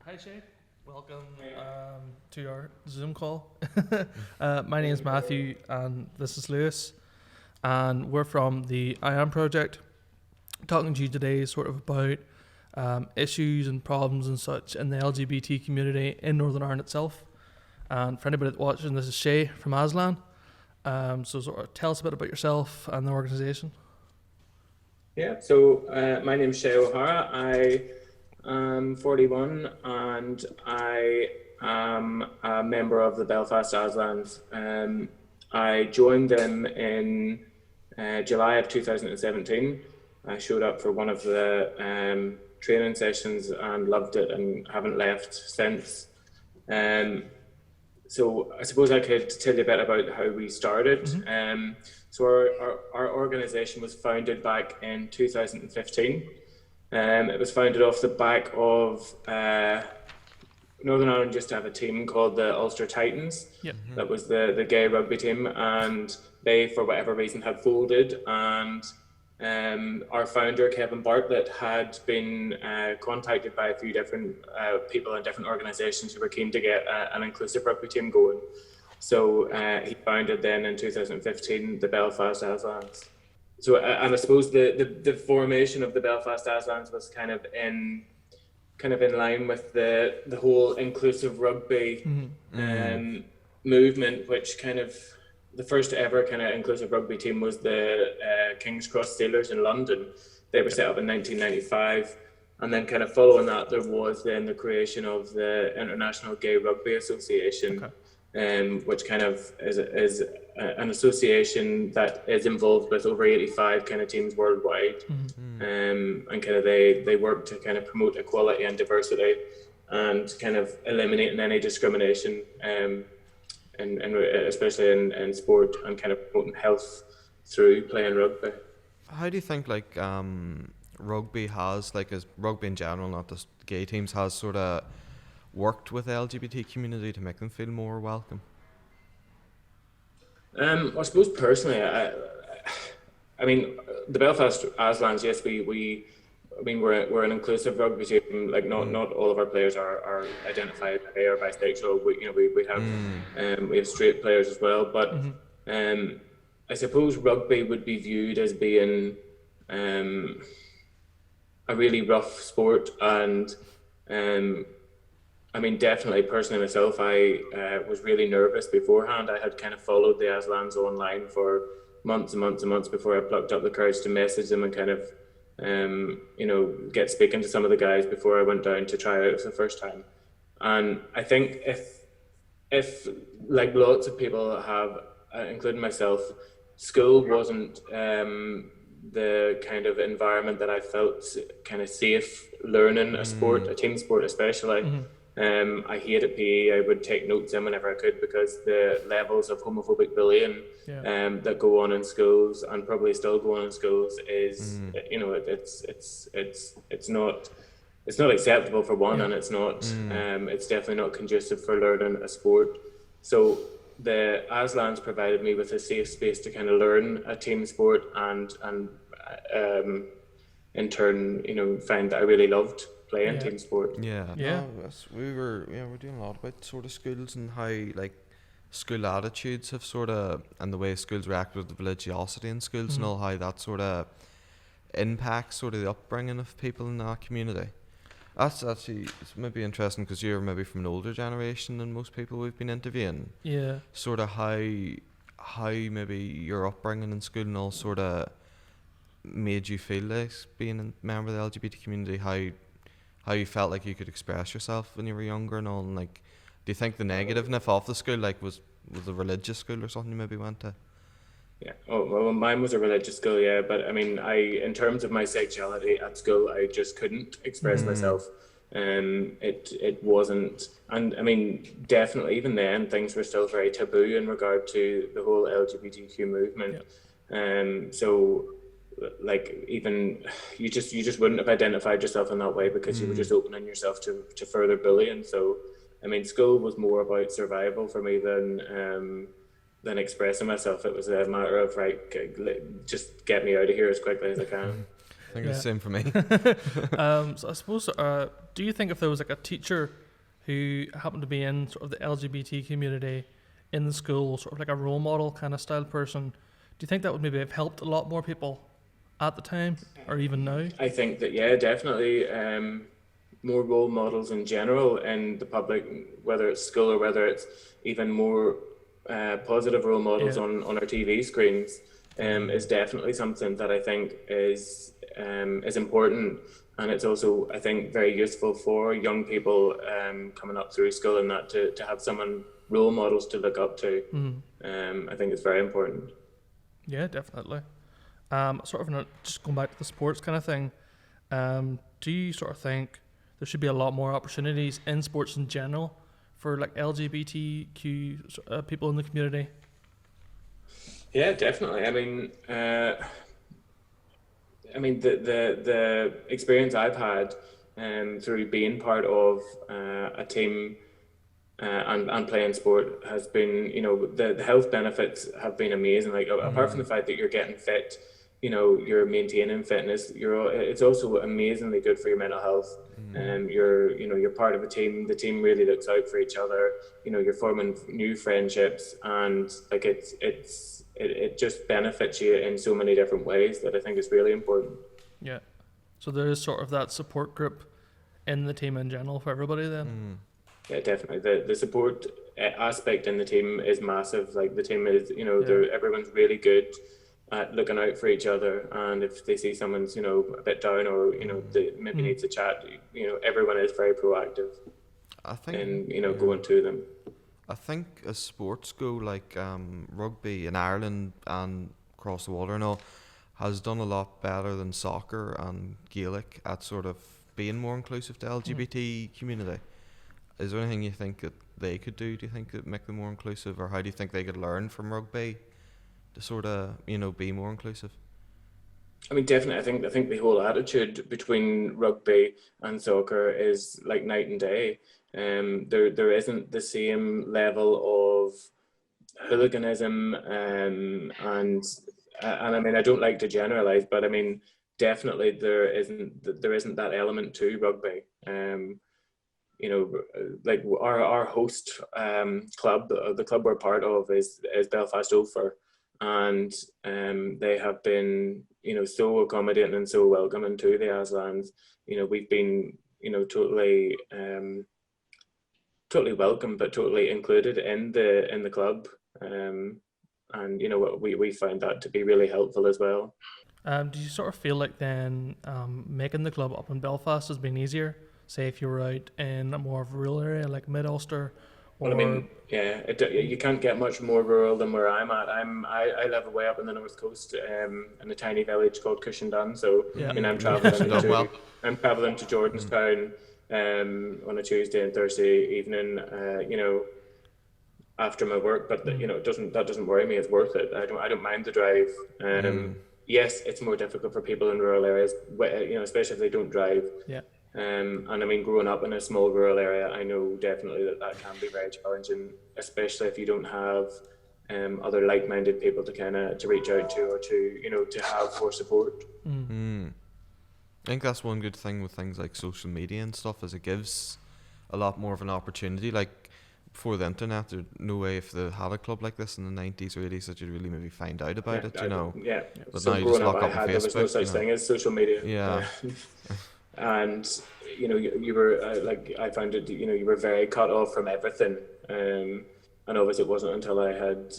Hi Shea, welcome to our Zoom call. My name is Matthew and this is Lewis, and we're from the IAM Project, talking to you today sort of about issues and problems and such in the LGBT community in Northern Ireland itself. And for anybody that's watching, this is Shea from Azlan. So sort of tell us a bit about yourself and the organisation. Yeah, so my name's Shea O'Hara. I'm 41 and I am a member of the Belfast Azlans. I joined them in July of 2017. I showed up for one of the training sessions and loved it and haven't left since. So I suppose I could tell you a bit about how we started. So our organisation was founded back in 2015. It was founded off the back of Northern Ireland used to have a team called the Ulster Titans. Yep. That was the gay rugby team, and they, for whatever reason, had folded. And our founder, Kevin Bartlett, had been contacted by a few different people in different organisations who were keen to get an inclusive rugby team going. So he founded then in 2015 the Belfast Azlans. So, and I suppose the formation of the Belfast Azlans was kind of in line with the whole inclusive rugby movement, which kind of the first ever kind of inclusive rugby team was the King's Cross Steelers in London. They were set up in 1995, and then kind of following that, there was then the creation of the International Gay Rugby Association. Okay. Which kind of is an association that is involved with over 85 kind of teams worldwide. And kind of they work to kind of promote equality and diversity and kind of eliminating any discrimination, and especially in sport, and kind of promoting health through playing rugby. How do you think rugby has, as rugby in general, not just gay teams, has sort of worked with the LGBT community to make them feel more welcome? I suppose personally, I mean, the Belfast Azlans, yes, we're an inclusive rugby team. Like not all of our players are identified gay or bisexual. We have straight players as well. But I suppose rugby would be viewed as being a really rough sport, and I mean, definitely, personally myself, I was really nervous beforehand. I had kind of followed the Azlans online for months and months and months before I plucked up the courage to message them and kind of, get speaking to some of the guys before I went down to try out for the first time. And I think if like lots of people have, including myself, school wasn't the kind of environment that I felt kind of safe learning a sport, a team sport especially. I hated PE. I would take notes in whenever I could, because the levels of homophobic bullying that go on in schools, and probably still go on in schools, is it's not acceptable for one, and it's not it's definitely not conducive for learning a sport. So the Azlans provided me with a safe space to kind of learn a team sport, and in turn, find that I really loved playing team sport. We're doing a lot about sort of schools and how school attitudes have sort of, and the way schools react with the religiosity in schools and all, how that sort of impacts sort of the upbringing of people in that community. That's actually, it's maybe interesting because you're maybe from an older generation than most people we've been interviewing. Yeah. Sort of how maybe your upbringing in school and all sort of made you feel like being a member of the LGBT community, how you felt like you could express yourself when you were younger and all, and do you think the negativeness of the school was a religious school or something you maybe went to? Yeah. Oh, well, mine was a religious school, yeah. But I mean, in terms of my sexuality at school, I just couldn't express myself. It wasn't, and I mean, definitely even then, things were still very taboo in regard to the whole LGBTQ movement. So, even you just wouldn't have identified yourself in that way, because you were just opening yourself to further bullying. So, I mean, school was more about survival for me than expressing myself. It was a matter of just get me out of here as quickly as I can. think it's the same for me. So I suppose, do you think if there was like a teacher who happened to be in sort of the LGBT community in the school, sort of like a role model kind of style person, do you think that would maybe have helped a lot more people at the time or even now? I think that, yeah, definitely more role models in general in the public, whether it's school or whether it's even more positive role models on our TV screens, is definitely something that I think is important. And it's also, I think, very useful for young people coming up through school and that to have someone, role models to look up to. I think it's very important. Yeah, definitely. Sort of just going back to the sports kind of thing, do you sort of think there should be a lot more opportunities in sports in general for like LGBTQ people in the community? Yeah, definitely. I mean, the experience I've had through being part of a team and playing sport has been, the health benefits have been amazing. Like apart from the fact that you're getting fit, you're maintaining fitness. It's also amazingly good for your mental health. You're part of a team. The team really looks out for each other. You're forming new friendships, and like it just benefits you in so many different ways that I think is really important. Yeah. So there is sort of that support group in the team in general for everybody then. Yeah, definitely. The support aspect in the team is massive. Like the team is, everyone's really good at looking out for each other. And if they see someone's, a bit down or, they maybe needs a chat, everyone is very proactive. I think, in, going to them. I think as sports go, like rugby in Ireland and across the water and all, has done a lot better than soccer and Gaelic at sort of being more inclusive to LGBT community. Is there anything you think that they could do you think, that make them more inclusive, or how do you think they could learn from rugby to sort of, be more inclusive? I mean, definitely. I think the whole attitude between rugby and soccer is like night and day. There isn't the same level of hooliganism, and I mean, I don't like to generalize, but I mean, definitely there isn't that element to rugby. Like our host club, the club we're part of is Belfast, and they have been so accommodating and so welcoming to the Azlans. We've been totally welcome, but totally included in the club, and we find that to be really helpful as well. Do you sort of feel like then making the club up in Belfast has been easier? Say if you were out in a more of a rural area like Mid-Ulster? Well, I mean, yeah, you can't get much more rural than where I'm at. I live way up in the north coast, in a tiny village called Cushendun. So I mean, I'm traveling to Jordanstown on a Tuesday and Thursday evening, after my work. But that doesn't worry me. It's worth it. I don't mind the drive. Yes, it's more difficult for people in rural areas, especially if they don't drive. Yeah. And I mean, growing up in a small rural area, I know definitely that can be very challenging, especially if you don't have other like-minded people to reach out to, or to have for support. I think that's one good thing with things like social media and stuff, is it gives a lot more of an opportunity. Like before the internet, there's no way if they had a club like this in the 90s or 80s that you'd really maybe find out about it, Yeah. But so now you just lock up on there was no Facebook, such thing as social media. Yeah. And you were I found it, you were very cut off from everything, and obviously it wasn't until I had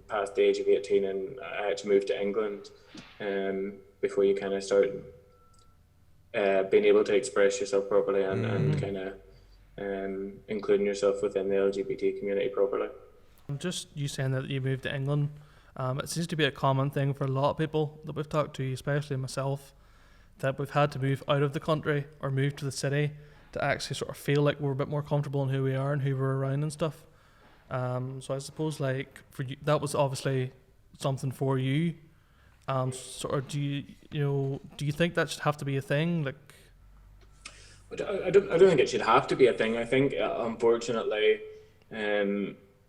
passed the age of 18 and I actually moved to England before you kind of start being able to express yourself properly and kind of including yourself within the LGBT community properly. Just you saying that you moved to England, it seems to be a common thing for a lot of people that we've talked to, especially myself, that we've had to move out of the country or move to the city to actually sort of feel like we're a bit more comfortable in who we are and who we're around and stuff. So I suppose like for you, that was obviously something for you. Sort of do you think that should have to be a thing? Like, I don't think it should have to be a thing. I think unfortunately,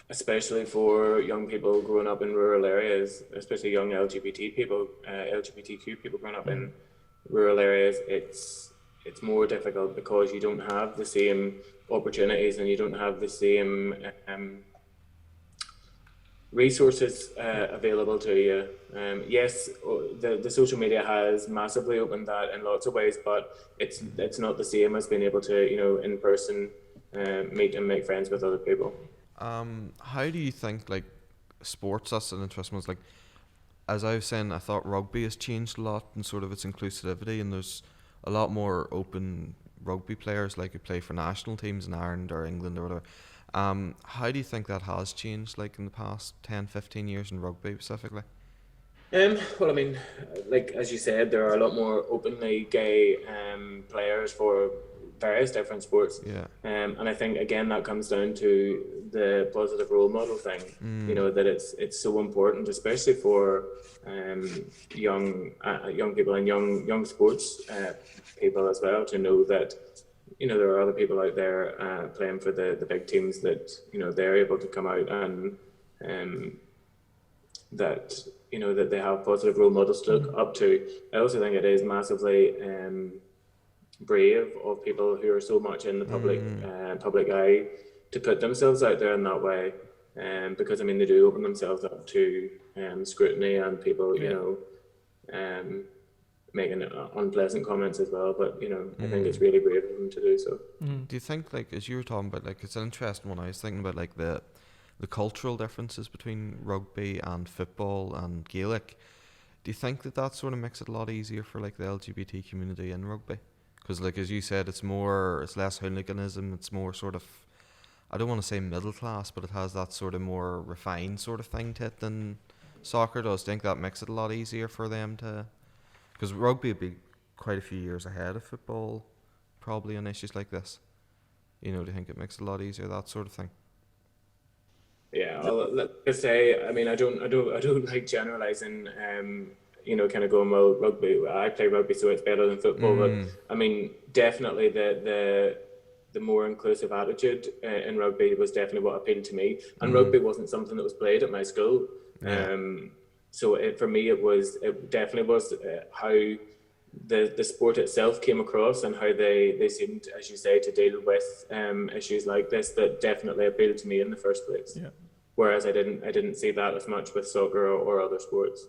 especially for young people growing up in rural areas, especially young LGBTQ people growing up in rural areas, it's more difficult because you don't have the same opportunities and you don't have the same resources available to you. Yes, the social media has massively opened that in lots of ways, but it's not the same as being able to, you know, in person meet and make friends with other people. How do you think, like, sports, that's an interesting one, like, as I was saying, I thought rugby has changed a lot in sort of its inclusivity, and there's a lot more open rugby players, like, who play for national teams in Ireland or England or whatever. How do you think that has changed, like, in the past 10, 15 years in rugby specifically? Well, I mean, like as you said, there are a lot more openly gay players for various different sports. Yeah. And I think again that comes down to the positive role model thing. You know, that it's so important, especially for young people and young sports people as well, to know that, you know, there are other people out there playing for the big teams, that, you know, they're able to come out and that, you know, that they have positive role models to look up to. I also think it is massively brave of people who are so much in the public eye to put themselves out there in that way, because I mean they do open themselves up to scrutiny and people, you know, making unpleasant comments as well. But, you know, I think it's really brave of them to do so. Do you think, like, as you were talking about, like, it's an interesting one, I was thinking about, like, the cultural differences between rugby and football and Gaelic. Do you think that sort of makes it a lot easier for, like, the LGBT community in rugby? Because, like, as you said, it's less hooliganism, it's more sort of, I don't want to say middle class, but it has that sort of more refined sort of thing to it than soccer does. Do you think that makes it a lot easier for them to, because rugby would be quite a few years ahead of football probably on issues like this. You know, do you think it makes it a lot easier, that sort of thing? Yeah, let's say, I mean, I don't like generalizing. You know, kind of going, well, rugby, I play rugby, so it's better than football. But I mean, definitely the more inclusive attitude in rugby was definitely what appealed to me. And rugby wasn't something that was played at my school. So for me, it definitely was how the sport itself came across and how they seemed, as you say, to deal with issues like this, that definitely appealed to me in the first place. Yeah. Whereas I didn't see that as much with soccer or other sports.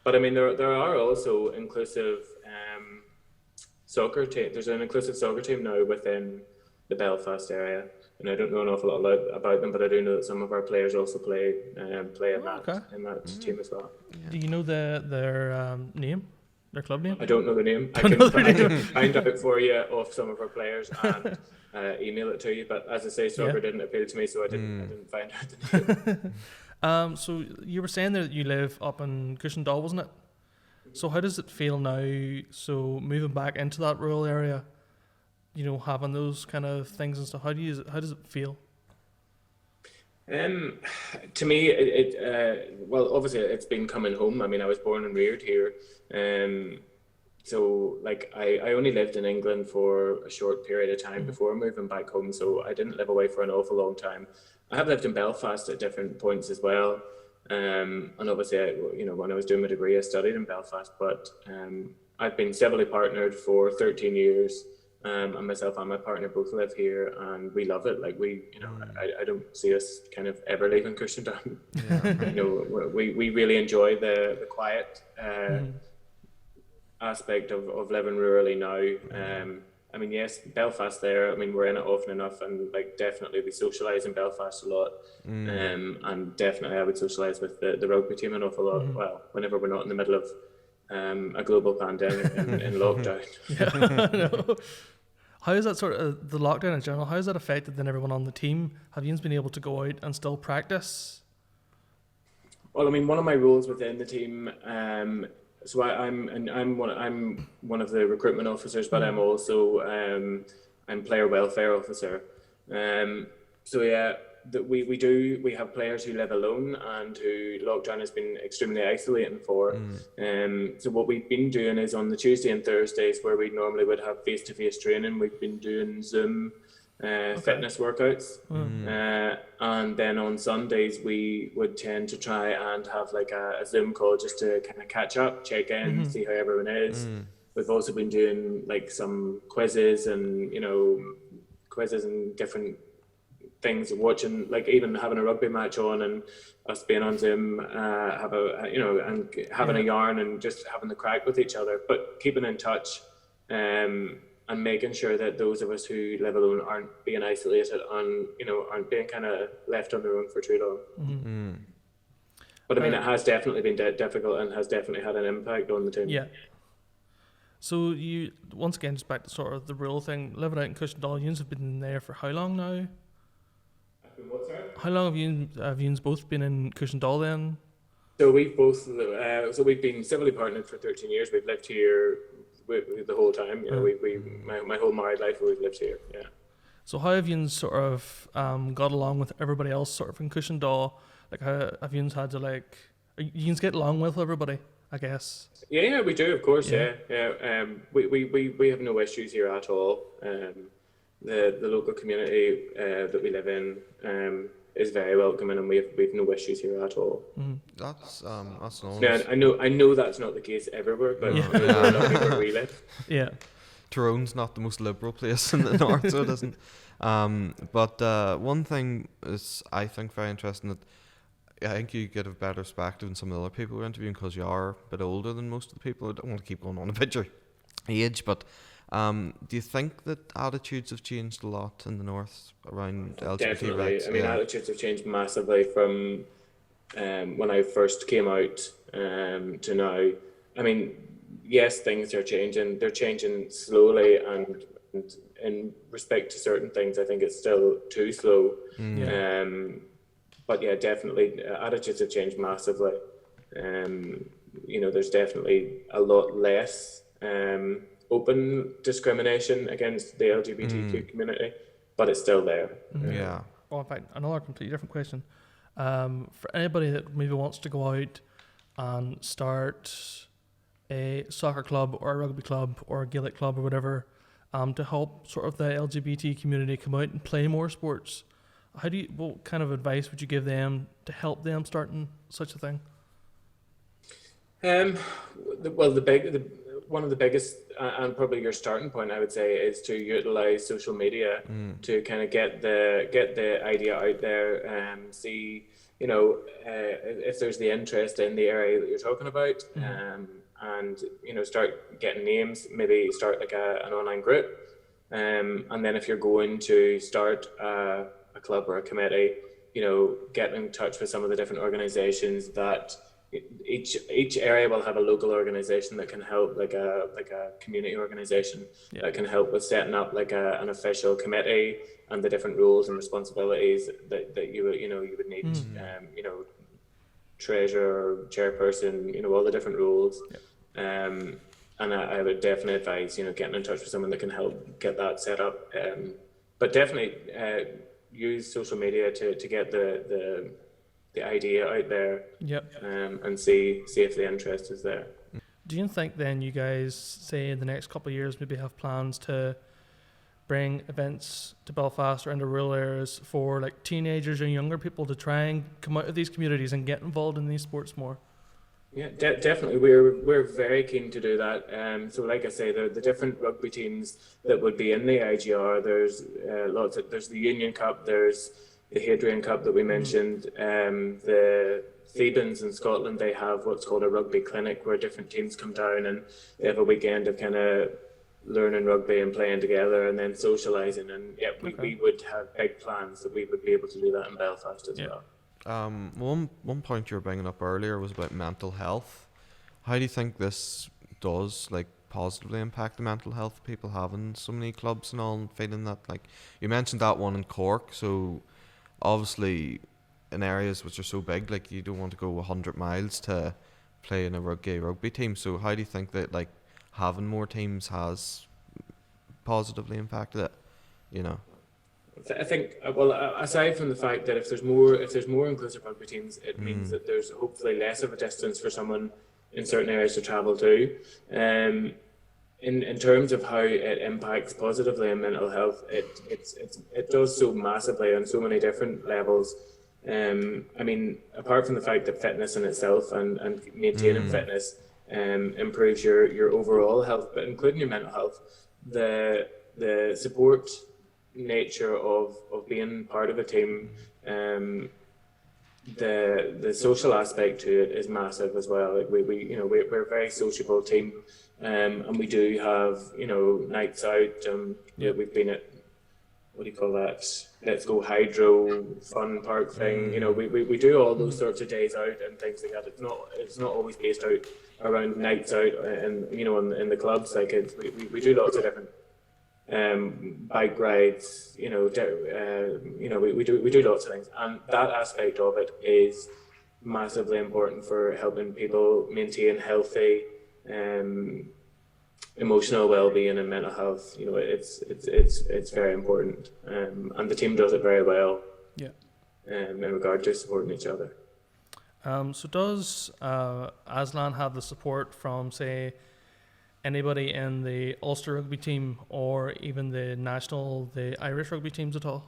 But I mean, there are also inclusive soccer team. There's an inclusive soccer team now within the Belfast area, and I don't know an awful lot about them, but I do know that some of our players also play in that team as well. Yeah. Do you know their name? Their club name? I don't know the name. I can find out for you of some of our players and email it to you. But as I say, soccer didn't appeal to me, so I didn't find out the name. So you were saying that you live up in Cushendall, wasn't it? So how does it feel now? So moving back into that rural area, you know, having those kind of things and stuff. How does it feel? To me, well, obviously it's been coming home. I mean, I was born and reared here. So like I only lived in England for a short period of time before moving back home. So I didn't live away for an awful long time. I have lived in Belfast at different points as well. And obviously, you know, when I was doing my degree, I studied in Belfast, but I've been civilly partnered for 13 years. And myself and my partner both live here, and we love it. Like you know, I don't see us kind of ever leaving Cushendall. You know, we really enjoy the quiet aspect of living rurally now. I mean, yes, Belfast there. I mean, we're in it often enough, and like definitely we socialise in Belfast a lot. And definitely I would socialise with the rugby team an awful lot. Well, whenever we're not in the middle of a global pandemic in lockdown. No. How is that sort of the lockdown in general? How has that affected then everyone on the team? Have you been able to go out and still practice? Well, I mean, one of my roles within the team, so I'm one of the recruitment officers, but I'm also I'm player welfare officer. So yeah, we have players who live alone and who lockdown has been extremely isolating for. So what we've been doing is on the Tuesday and Thursdays where we normally would have face-to-face training, we've been doing Zoom fitness workouts. And then on Sundays we would tend to try and have like a Zoom call just to kind of catch up, check in, see how everyone is. we've also been doing like some quizzes and different things, watching, like even having a rugby match on and us being on Zoom, and having a yarn and just having the crack with each other, but keeping in touch, and making sure that those of us who live alone aren't being isolated and aren't being kind of left on their own for too long. Mm-hmm. But I mean, it has definitely been difficult and has definitely had an impact on the team. Yeah. So you, once again, just back to sort of the real thing, living out in Cushendall, you have been there for how long now? What, sorry? How long have you both been in Cushendall then? So we've both, we've been civilly partnered for 13 years. We've lived here the whole time. My whole married life we've lived here. Yeah. So how have you sort of got along with everybody else sort of in Cushendall? Like how have you had to you get along with everybody, I guess? Yeah, we do, of course. Yeah. We have no issues here at all. The local community that we live in is very welcoming, and we have no issues here at all. Mm. That's nice. Yeah, I know that's not the case everywhere, but we're lucky where we live. Yeah. Tyrone's not the most liberal place in the north, so it isn't. But one thing is, I think, very interesting, that I think you get a better perspective than some of the other people we're interviewing because you are a bit older than most of the people. I don't want to keep going on about your age, but do you think that attitudes have changed a lot in the north around LGBT Definitely. rights? I mean, attitudes have changed massively from when I first came out to now. I mean, yes, things are changing. They're changing slowly, and in respect to certain things, I think it's still too slow. But yeah, definitely, attitudes have changed massively. There's definitely a lot less open discrimination against the LGBTQ community, but it's still there. Yeah. Well, in fact, another completely different question. For anybody that maybe wants to go out and start a soccer club or a rugby club or a Gaelic club or whatever, to help sort of the LGBT community come out and play more sports, what kind of advice would you give them to help them starting such a thing? One of the biggest and probably your starting point, I would say, is to utilize social media to kind of get the idea out there, see if there's the interest in the area that you're talking about, and start getting names, maybe start like an online group, and then if you're going to start a club or a committee, get in touch with some of the different organizations that each area will have a local organization that can help, like a community organization that can help with setting up like an official committee and the different roles and responsibilities that you would need, treasurer, chairperson, all the different roles. And I would definitely advise, getting in touch with someone that can help get that set up. But definitely use social media to get the idea out there, and see if the interest is there. Do you think then you guys, say in the next couple of years, maybe have plans to bring events to Belfast or into rural areas for like teenagers and younger people to try and come out of these communities and get involved in these sports more? Yeah, definitely. We're very keen to do that. So, like I say, the different rugby teams that would be in the IGR. There's lots. There's the Union Cup. There's the Hadrian Cup that we mentioned. The Thebans in Scotland, they have what's called a rugby clinic, where different teams come down and they have a weekend of kind of learning rugby and playing together and then socialising. And we would have big plans that we would be able to do that in Belfast as well. One point you were bringing up earlier was about mental health. How do you think this does positively impact the mental health of people having so many clubs and all, and feeling that, like you mentioned that one in Cork, so obviously in areas which are so big, like you don't want to go 100 miles to play in a gay rugby team. So how do you think that having more teams has positively impacted it? I think, aside from the fact that if there's more inclusive rugby teams, it means that there's hopefully less of a distance for someone in certain areas to travel to. In terms of how it impacts positively on mental health, it does so massively on so many different levels. I mean, apart from the fact that fitness in itself and maintaining fitness improves your overall health, but including your mental health. The support nature of being part of a team, the social aspect to it is massive as well. Like we're a very sociable team, and we do have nights out. We've been at, what do you call that? Let's go hydro fun park thing. We do all those sorts of days out and things like that. It's not always based out around nights out and in the clubs. Like we do lots of different bike rides. We do lots of things, and that aspect of it is massively important for helping people maintain healthy emotional well-being and mental health. It's very important, and the team does it very well. Yeah. In regard to supporting each other. So does Azlan have the support from, say, anybody in the Ulster rugby team or even the Irish rugby teams at all?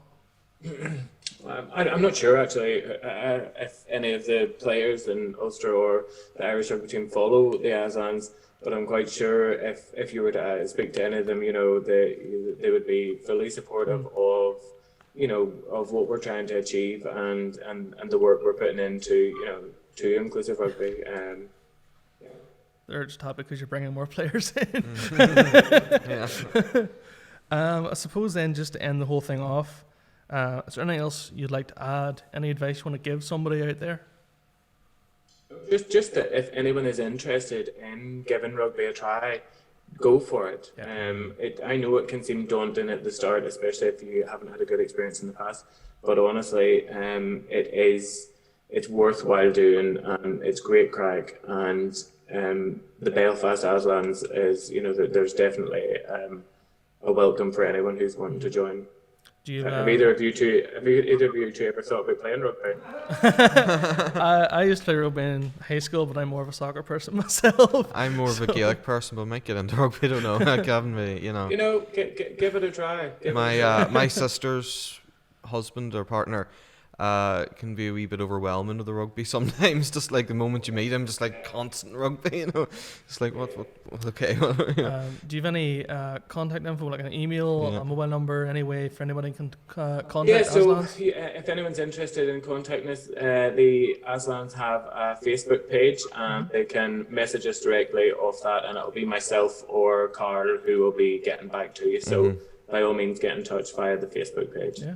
I'm not sure actually if any of the players in Ulster or the Irish rugby team follow the Azlans, but I'm quite sure if you were to speak to any of them, they would be fully supportive of what we're trying to achieve and the work we're putting into to inclusive rugby. They're just happy because you're bringing more players in. I suppose then, just to end the whole thing off, is there anything else you'd like to add? Any advice you want to give somebody out there? Just that if anyone is interested in giving rugby a try, go for it. I know it can seem daunting at the start, especially if you haven't had a good experience in the past, but honestly, it's worthwhile doing, and it's great crack. And the Belfast Azlans is, there's definitely a welcome for anyone who's wanting to join. Have either of you two ever thought about playing rugby? I used to play rugby in high school, but I'm more of a soccer person myself. I'm more of a Gaelic person, but I might get into rugby. I don't know. I haven't really, give it a try. My sister's husband or partner can be a wee bit overwhelming with the rugby sometimes. Just like the moment you meet him, just like constant rugby, It's like what okay. Do you have any contact info, like an email, a mobile number, any way for anybody can contact Azlans? If anyone's interested in contacting us, the Azlans have a Facebook page, and they can message us directly off that, and it'll be myself or Carl who will be getting back to you. So by all means, get in touch via the Facebook page. Yeah.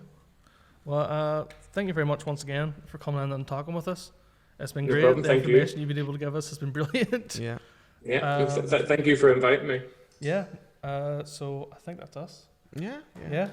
Well, thank you very much once again for coming in and talking with us. It's been No great. problem, The thank information you've been able to give us has been brilliant. Yeah. Thank you for inviting me. Yeah. So I think that's us. Yeah. Yeah.